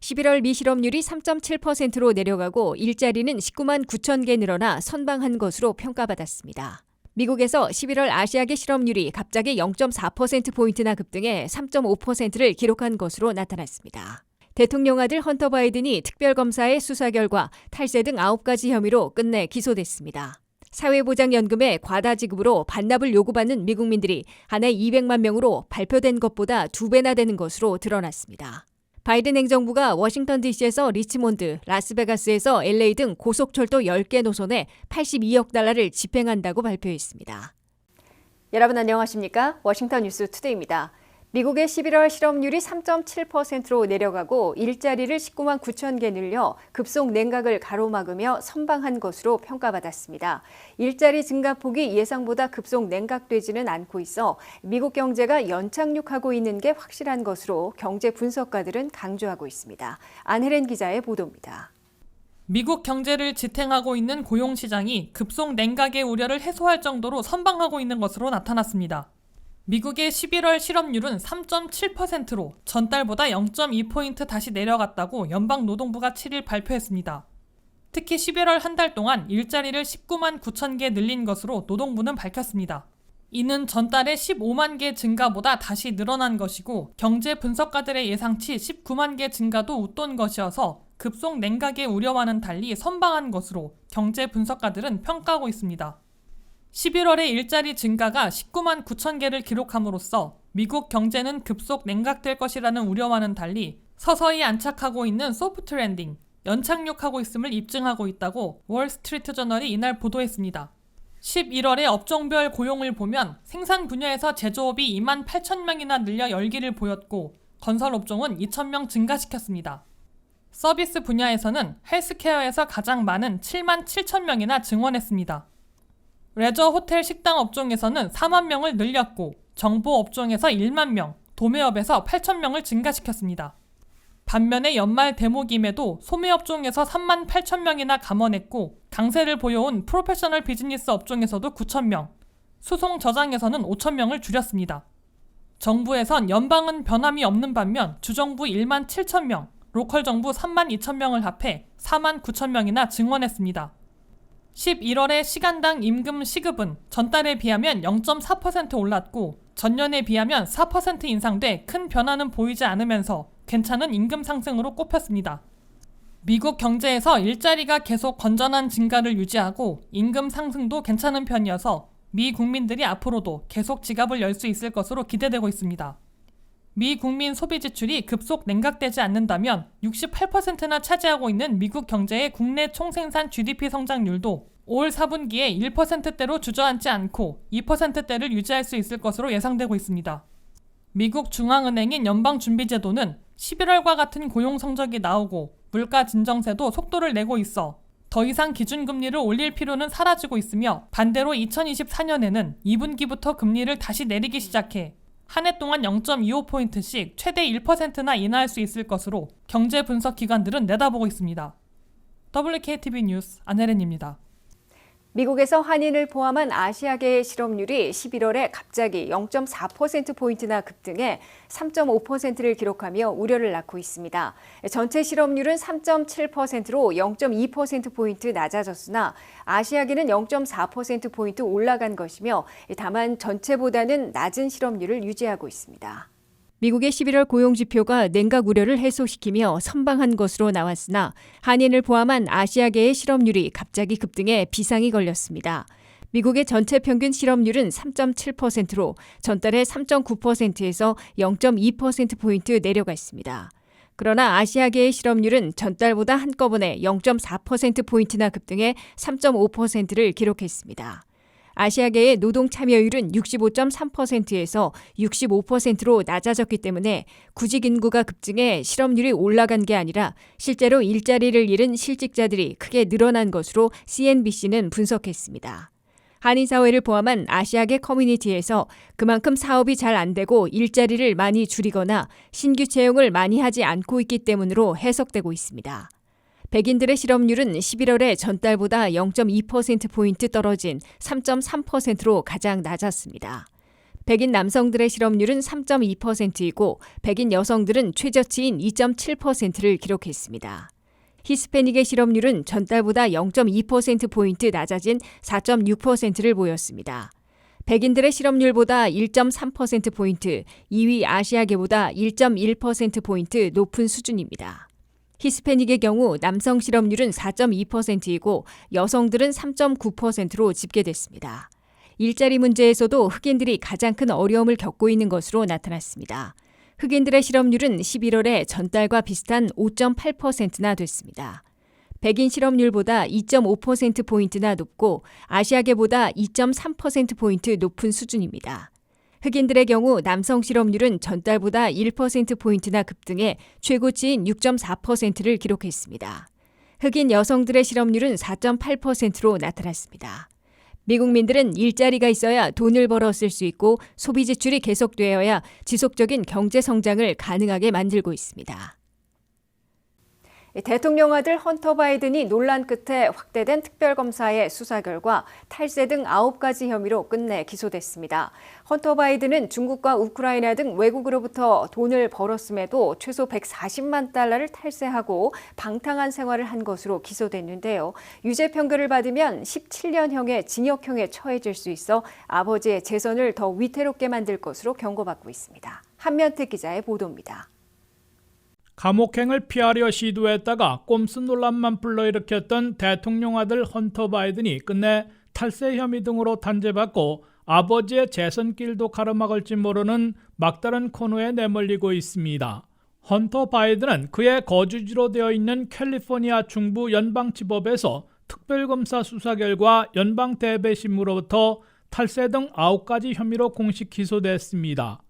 (11월) 미실업률이 3.7%로 내려가고 일자리는 19만 9천 개 늘어나 선방한 것으로 평가받았습니다. 미국에서 11월 아시아계 실업률이 갑자기 0.4%포인트나 급등해 3.5%를 기록한 것으로 나타났습니다. 대통령 아들 헌터 바이든이 특별검사의 수사 결과 탈세 등 9가지 혐의로 끝내 기소됐습니다. 사회보장연금의 과다 지급으로 반납을 요구받는 미국민들이 한 해 200만 명으로 발표된 것보다 2배나 되는 것으로 드러났습니다. 바이든 행정부가 워싱턴 DC에서 리치몬드, 라스베가스에서 LA 등 고속철도 10개 노선에 82억 달러를 집행한다고 발표했습니다. 여러분 안녕하십니까? 워싱턴 뉴스 투데이입니다. 미국의 11월 실업률이 3.7%로 내려가고 일자리를 19만 9천 개 늘려 급속 냉각을 가로막으며 선방한 것으로 평가받았습니다. 일자리 증가폭이 예상보다 급속 냉각되지는 않고 있어 미국 경제가 연착륙하고 있는 게 확실한 것으로 경제 분석가들은 강조하고 있습니다. 안혜린 기자의 보도입니다. 미국 경제를 지탱하고 있는 고용시장이 급속 냉각의 우려를 해소할 정도로 선방하고 있는 것으로 나타났습니다. 미국의 11월 실업률은 3.7%로 전달보다 0.2포인트 다시 내려갔다고 연방노동부가 7일 발표했습니다. 특히 11월 한 달 동안 일자리를 19만 9천 개 늘린 것으로 노동부는 밝혔습니다. 이는 전달의 15만 개 증가보다 다시 늘어난 것이고 경제 분석가들의 예상치 19만 개 증가도 웃돈 것이어서 급속 냉각의 우려와는 달리 선방한 것으로 경제 분석가들은 평가하고 있습니다. 11월의 일자리 증가가 19만 9천 개를 기록함으로써 미국 경제는 급속 냉각될 것이라는 우려와는 달리 서서히 안착하고 있는 소프트 랜딩, 연착륙하고 있음을 입증하고 있다고 월스트리트저널이 이날 보도했습니다. 11월의 업종별 고용을 보면 생산 분야에서 제조업이 2만 8천 명이나 늘려 열기를 보였고 건설업종은 2천 명 증가시켰습니다. 서비스 분야에서는 헬스케어에서 가장 많은 7만 7천 명이나 증원했습니다. 레저 호텔 식당 업종에서는 4만 명을 늘렸고 정보 업종에서 1만 명, 도매업에서 8천 명을 증가시켰습니다. 반면에 연말 대목임에도 소매업종에서 3만 8천 명이나 감원했고 강세를 보여온 프로페셔널 비즈니스 업종에서도 9천 명, 수송 저장에서는 5천 명을 줄였습니다. 정부에선 연방은 변함이 없는 반면 주정부 1만 7천 명, 로컬 정부 3만 2천 명을 합해 4만 9천 명이나 증원했습니다. 11월의 시간당 임금 시급은 전달에 비하면 0.4% 올랐고 전년에 비하면 4% 인상돼 큰 변화는 보이지 않으면서 괜찮은 임금 상승으로 꼽혔습니다. 미국 경제에서 일자리가 계속 건전한 증가를 유지하고 임금 상승도 괜찮은 편이어서 미 국민들이 앞으로도 계속 지갑을 열 수 있을 것으로 기대되고 있습니다. 미 국민 소비 지출이 급속 냉각되지 않는다면 68%나 차지하고 있는 미국 경제의 국내 총생산 GDP 성장률도 올 4분기에 1%대로 주저앉지 않고 2%대를 유지할 수 있을 것으로 예상되고 있습니다. 미국 중앙은행인 연방준비제도는 11월과 같은 고용 성적이 나오고 물가 진정세도 속도를 내고 있어 더 이상 기준금리를 올릴 필요는 사라지고 있으며 반대로 2024년에는 2분기부터 금리를 다시 내리기 시작해 한 해 동안 0.25포인트씩 최대 1%나 인하할 수 있을 것으로 경제 분석 기관들은 내다보고 있습니다. WKTV 뉴스 안혜린입니다. 미국에서 한인을 포함한 아시아계의 실업률이 11월에 갑자기 0.4%포인트나 급등해 3.5%를 기록하며 우려를 낳고 있습니다. 전체 실업률은 3.7%로 0.2%포인트 낮아졌으나 아시아계는 0.4%포인트 올라간 것이며 다만 전체보다는 낮은 실업률을 유지하고 있습니다. 미국의 11월 고용지표가 냉각 우려를 해소시키며 선방한 것으로 나왔으나 한인을 포함한 아시아계의 실업률이 갑자기 급등해 비상이 걸렸습니다. 미국의 전체 평균 실업률은 3.7%로 전달의 3.9%에서 0.2%포인트 내려갔습니다. 그러나 아시아계의 실업률은 전달보다 한꺼번에 0.4%포인트나 급등해 3.5%를 기록했습니다. 아시아계의 노동 참여율은 65.3%에서 65%로 낮아졌기 때문에 구직 인구가 급증해 실업률이 올라간 게 아니라 실제로 일자리를 잃은 실직자들이 크게 늘어난 것으로 CNBC는 분석했습니다. 한인사회를 포함한 아시아계 커뮤니티에서 그만큼 사업이 잘 안 되고 일자리를 많이 줄이거나 신규 채용을 많이 하지 않고 있기 때문으로 해석되고 있습니다. 백인들의 실업률은 11월에 전달보다 0.2%포인트 떨어진 3.3%로 가장 낮았습니다. 백인 남성들의 실업률은 3.2%이고 백인 여성들은 최저치인 2.7%를 기록했습니다. 히스패닉의 실업률은 전달보다 0.2%포인트 낮아진 4.6%를 보였습니다. 백인들의 실업률보다 1.3%포인트, 2위 아시아계보다 1.1%포인트 높은 수준입니다. 히스패닉의 경우 남성 실업률은 4.2%이고 여성들은 3.9%로 집계됐습니다. 일자리 문제에서도 흑인들이 가장 큰 어려움을 겪고 있는 것으로 나타났습니다. 흑인들의 실업률은 11월에 전달과 비슷한 5.8%나 됐습니다. 백인 실업률보다 2.5%포인트나 높고 아시아계보다 2.3%포인트 높은 수준입니다. 흑인들의 경우 남성 실업률은 전달보다 1%포인트나 급등해 최고치인 6.4%를 기록했습니다. 흑인 여성들의 실업률은 4.8%로 나타났습니다. 미국민들은 일자리가 있어야 돈을 벌어 쓸 수 있고 소비 지출이 계속되어야 지속적인 경제 성장을 가능하게 만들고 있습니다. 대통령 아들 헌터 바이든이 논란 끝에 확대된 특별검사의 수사 결과 탈세 등 9가지 혐의로 끝내 기소됐습니다. 헌터 바이든은 중국과 우크라이나 등 외국으로부터 돈을 벌었음에도 최소 140만 달러를 탈세하고 방탕한 생활을 한 것으로 기소됐는데요. 유죄 판결을 받으면 17년형의 징역형에 처해질 수 있어 아버지의 재선을 더 위태롭게 만들 것으로 경고받고 있습니다. 한면택 기자의 보도입니다. 감옥행을 피하려 시도했다가 꼼수 논란만 불러일으켰던 대통령 아들 헌터 바이든이 끝내 탈세 혐의 등으로 단죄받고 아버지의 재선길도 가로막을지 모르는 막다른 코너에 내몰리고 있습니다. 헌터 바이든은 그의 거주지로 되어 있는 캘리포니아 중부 연방지법에서 특별검사 수사 결과 연방대배심으로부터 탈세 등 9가지 혐의로 공식 기소됐습니다.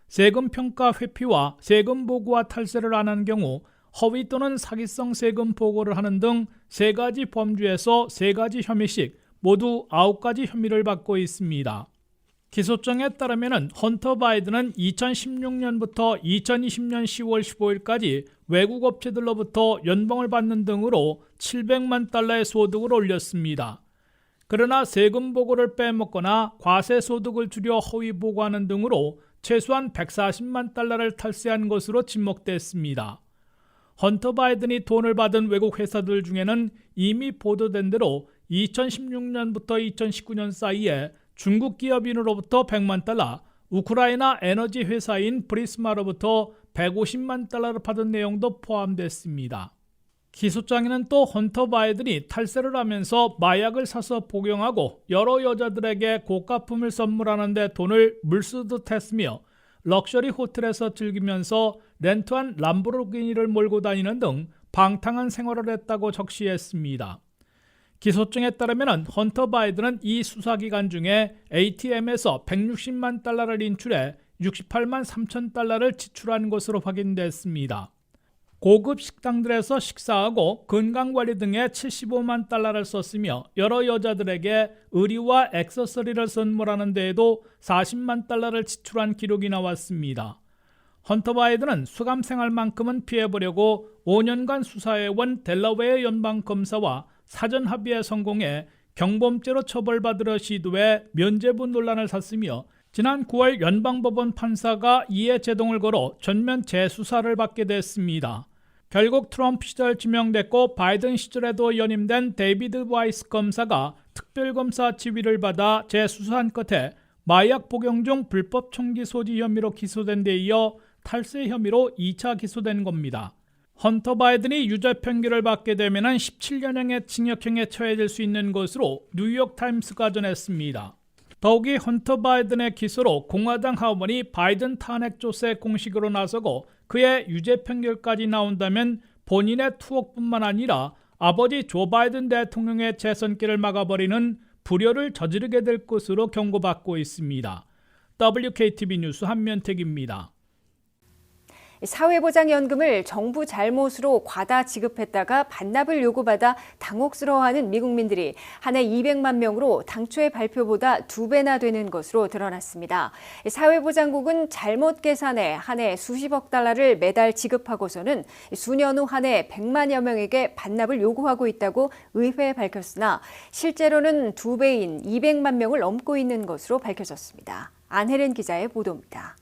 세금 평가 회피와 세금 보고와 탈세를 안 한 경우 허위 또는 사기성 세금 보고를 하는 등 3가지 범죄에서 3가지 혐의씩 모두 9가지 혐의를 받고 있습니다. 기소장에 따르면 헌터 바이든은 2016년부터 2020년 10월 15일까지 외국 업체들로부터 연봉을 받는 등으로 700만 달러의 소득을 올렸습니다. 그러나 세금 보고를 빼먹거나 과세 소득을 줄여 허위 보고하는 등으로 최소한 140만 달러를 탈세한 것으로 지목됐습니다. 헌터 바이든이 돈을 받은 외국 회사들 중에는 이미 보도된 대로 2016년부터 2019년 사이에 중국 기업인으로부터 100만 달러, 우크라이나 에너지 회사인 브리스마로부터 150만 달러를 받은 내용도 포함됐습니다. 기소장에는 또 헌터 바이든이 탈세를 하면서 마약을 사서 복용하고 여러 여자들에게 고가품을 선물하는 데 돈을 물쓰듯 했으며 럭셔리 호텔에서 즐기면서 렌트한 람보르기니를 몰고 다니는 등 방탕한 생활을 했다고 적시했습니다. 기소장에 따르면 헌터 바이든은 이 수사기간 중에 ATM에서 160만 달러를 인출해 68만 3천 달러를 지출한 것으로 확인됐습니다. 고급 식당들에서 식사하고 건강관리 등에 75만 달러를 썼으며 여러 여자들에게 의류와 액세서리를 선물하는 데에도 40만 달러를 지출한 기록이 나왔습니다. 헌터 바이든은 수감 생활만큼은 피해보려고 5년간 수사해온 델러웨어 연방검사와 사전 합의에 성공해 경범죄로 처벌받으려 시도해 면죄부 논란을 샀으며 지난 9월 연방법원 판사가 이에 제동을 걸어 전면 재수사를 받게 됐습니다. 결국 트럼프 시절 지명됐고 바이든 시절에도 연임된 데이비드 와이스 검사가 특별검사 지위를 받아 재수사한 끝에 마약 복용 중 불법 총기 소지 혐의로 기소된 데 이어 탈세 혐의로 2차 기소된 겁니다. 헌터 바이든이 유죄 판결을 받게 되면 17년형의 징역형에 처해질 수 있는 것으로 뉴욕타임스가 전했습니다. 더욱이 헌터 바이든의 기소로 공화당 하원이 바이든 탄핵 조사에 공식으로 나서고 그의 유죄 판결까지 나온다면 본인의 투옥뿐만 아니라 아버지 조 바이든 대통령의 재선길을 막아버리는 불효를 저지르게 될 것으로 경고받고 있습니다. WKTV 뉴스 한면택입니다. 사회보장연금을 정부 잘못으로 과다 지급했다가 반납을 요구받아 당혹스러워하는 미국민들이 한 해 200만 명으로 당초의 발표보다 2배나 되는 것으로 드러났습니다. 사회보장국은 잘못 계산해 한 해 수십억 달러를 매달 지급하고서는 수년 후 한 해 100만여 명에게 반납을 요구하고 있다고 의회에 밝혔으나 실제로는 2배인 200만 명을 넘고 있는 것으로 밝혀졌습니다. 안혜린 기자의 보도입니다.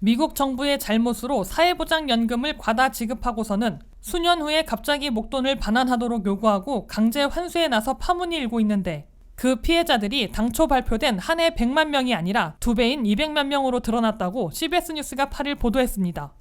미국 정부의 잘못으로 사회보장연금을 과다 지급하고서는 수년 후에 갑자기 목돈을 반환하도록 요구하고 강제 환수에 나서 파문이 일고 있는데 그 피해자들이 당초 발표된 한 해 100만 명이 아니라 2배인 200만 명으로 드러났다고 CBS 뉴스가 8일 보도했습니다.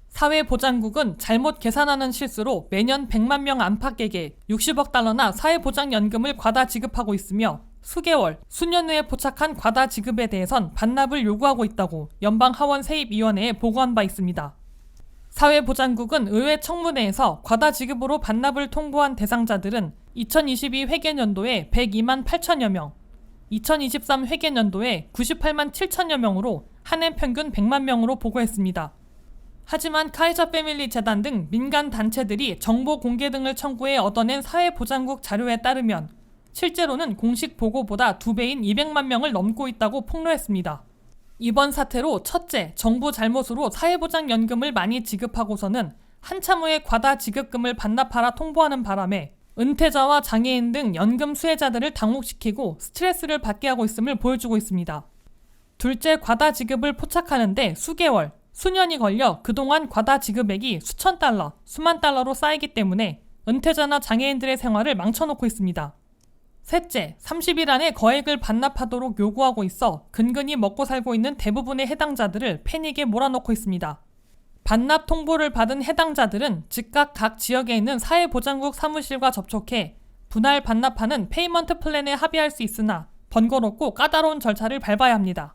사회보장국은 잘못 계산하는 실수로 매년 100만 명 안팎에게 60억 달러나 사회보장연금을 과다 지급하고 있으며 수개월, 수년 후에 포착한 과다 지급에 대해선 반납을 요구하고 있다고 연방하원세입위원회에 보고한 바 있습니다. 사회보장국은 의회 청문회에서 과다 지급으로 반납을 통보한 대상자들은 2022 회계년도에 102만 8천여 명, 2023 회계년도에 98만 7천여 명으로 한 해 평균 100만 명으로 보고했습니다. 하지만 카이저 패밀리 재단 등 민간 단체들이 정보 공개 등을 청구해 얻어낸 사회보장국 자료에 따르면 실제로는 공식 보고보다 2배인 200만 명을 넘고 있다고 폭로했습니다. 이번 사태로 첫째, 정부 잘못으로 사회보장연금을 많이 지급하고서는 한참 후에 과다 지급금을 반납하라 통보하는 바람에 은퇴자와 장애인 등 연금 수혜자들을 당혹시키고 스트레스를 받게 하고 있음을 보여주고 있습니다. 둘째, 과다 지급을 포착하는데 수개월, 수년이 걸려 그동안 과다 지급액이 수천 달러, 수만 달러로 쌓이기 때문에 은퇴자나 장애인들의 생활을 망쳐놓고 있습니다. 셋째, 30일 안에 거액을 반납하도록 요구하고 있어 근근히 먹고 살고 있는 대부분의 해당자들을 패닉에 몰아넣고 있습니다. 반납 통보를 받은 해당자들은 즉각 각 지역에 있는 사회보장국 사무실과 접촉해 분할 반납하는 페이먼트 플랜에 합의할 수 있으나 번거롭고 까다로운 절차를 밟아야 합니다.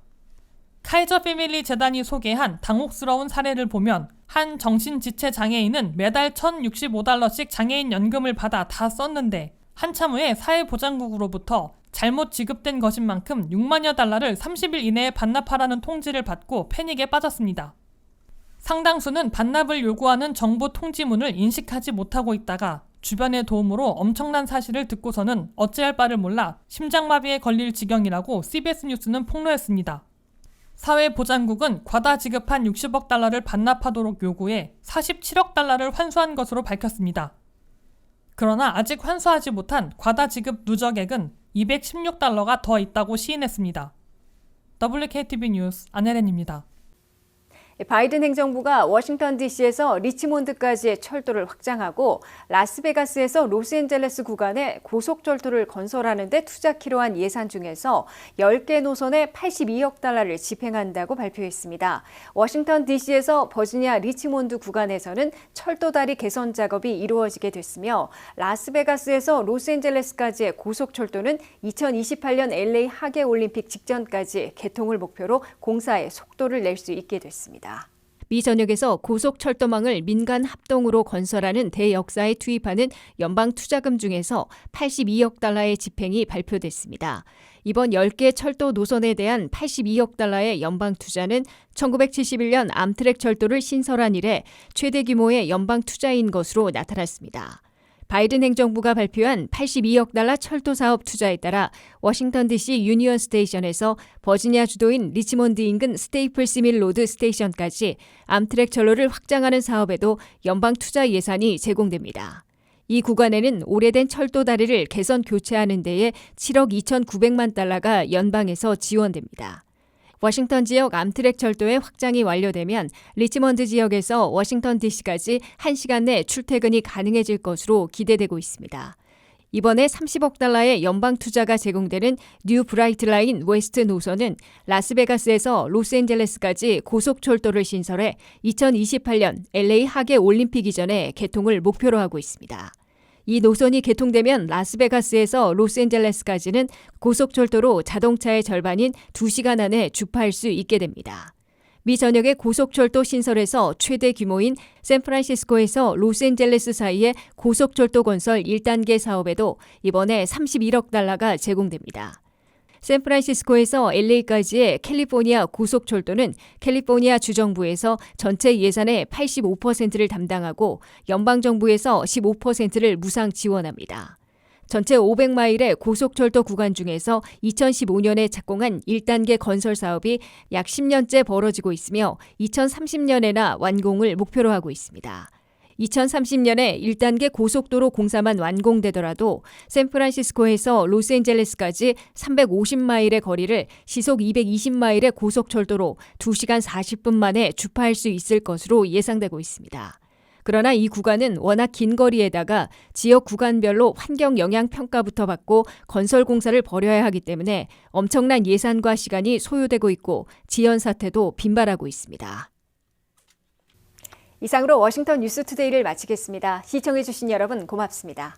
카이저 패밀리 재단이 소개한 당혹스러운 사례를 보면 한 정신지체 장애인은 매달 1,065달러씩 장애인 연금을 받아 다 썼는데 한참 후에 사회보장국으로부터 잘못 지급된 것인 만큼 6만여 달러를 30일 이내에 반납하라는 통지를 받고 패닉에 빠졌습니다. 상당수는 반납을 요구하는 정보 통지문을 인식하지 못하고 있다가 주변의 도움으로 엄청난 사실을 듣고서는 어찌할 바를 몰라 심장마비에 걸릴 지경이라고 CBS 뉴스는 폭로했습니다. 사회보장국은 과다 지급한 60억 달러를 반납하도록 요구해 47억 달러를 환수한 것으로 밝혔습니다. 그러나 아직 환수하지 못한 과다 지급 누적액은 216달러가 더 있다고 시인했습니다. WKTV 뉴스 안혜린입니다. 바이든 행정부가 워싱턴 DC에서 리치몬드까지의 철도를 확장하고 라스베가스에서 로스앤젤레스 구간에 고속철도를 건설하는 데 투자키로 한 예산 중에서 10개 노선에 82억 달러를 집행한다고 발표했습니다. 워싱턴 DC에서 버지니아 리치몬드 구간에서는 철도다리 개선 작업이 이루어지게 됐으며 라스베가스에서 로스앤젤레스까지의 고속철도는 2028년 LA 하계올림픽 직전까지 개통을 목표로 공사에 속도를 낼 수 있게 됐습니다. 미 전역에서 고속철도망을 민간 합동으로 건설하는 대역사에 투입하는 연방 투자금 중에서 82억 달러의 집행이 발표됐습니다. 이번 10개 철도 노선에 대한 82억 달러의 연방 투자는 1971년 암트랙 철도를 신설한 이래 최대 규모의 연방 투자인 것으로 나타났습니다. 바이든 행정부가 발표한 82억 달러 철도 사업 투자에 따라 워싱턴 DC 유니언 스테이션에서 버지니아 주도인 리치몬드 인근 스테이플스 밀 로드 스테이션까지 암트랙 철로를 확장하는 사업에도 연방 투자 예산이 제공됩니다. 이 구간에는 오래된 철도 다리를 개선 교체하는 데에 7억 2,900만 달러가 연방에서 지원됩니다. 워싱턴 지역 암트랙 철도의 확장이 완료되면 리치먼드 지역에서 워싱턴 DC까지 1시간 내 출퇴근이 가능해질 것으로 기대되고 있습니다. 이번에 30억 달러의 연방 투자가 제공되는 뉴 브라이트 라인 웨스트 노선은 라스베가스에서 로스앤젤레스까지 고속철도를 신설해 2028년 LA 하계 올림픽 이전에 개통을 목표로 하고 있습니다. 이 노선이 개통되면 라스베가스에서 로스앤젤레스까지는 고속철도로 자동차의 절반인 2시간 안에 주파할 수 있게 됩니다. 미 전역의 고속철도 신설에서 최대 규모인 샌프란시스코에서 로스앤젤레스 사이의 고속철도 건설 1단계 사업에도 이번에 31억 달러가 제공됩니다. 샌프란시스코에서 LA까지의 캘리포니아 고속철도는 캘리포니아 주정부에서 전체 예산의 85%를 담당하고 연방정부에서 15%를 무상 지원합니다. 전체 500마일의 고속철도 구간 중에서 2015년에 착공한 1단계 건설 사업이 약 10년째 벌어지고 있으며 2030년에나 완공을 목표로 하고 있습니다. 2030년에 1단계 고속도로 공사만 완공되더라도 샌프란시스코에서 로스앤젤레스까지 350마일의 거리를 시속 220마일의 고속철도로 2시간 40분 만에 주파할 수 있을 것으로 예상되고 있습니다. 그러나 이 구간은 워낙 긴 거리에다가 지역 구간별로 환경 영향 평가부터 받고 건설 공사를 벌여야 하기 때문에 엄청난 예산과 시간이 소요되고 있고 지연 사태도 빈발하고 있습니다. 이상으로 워싱턴 뉴스투데이를 마치겠습니다. 시청해주신 여러분 고맙습니다.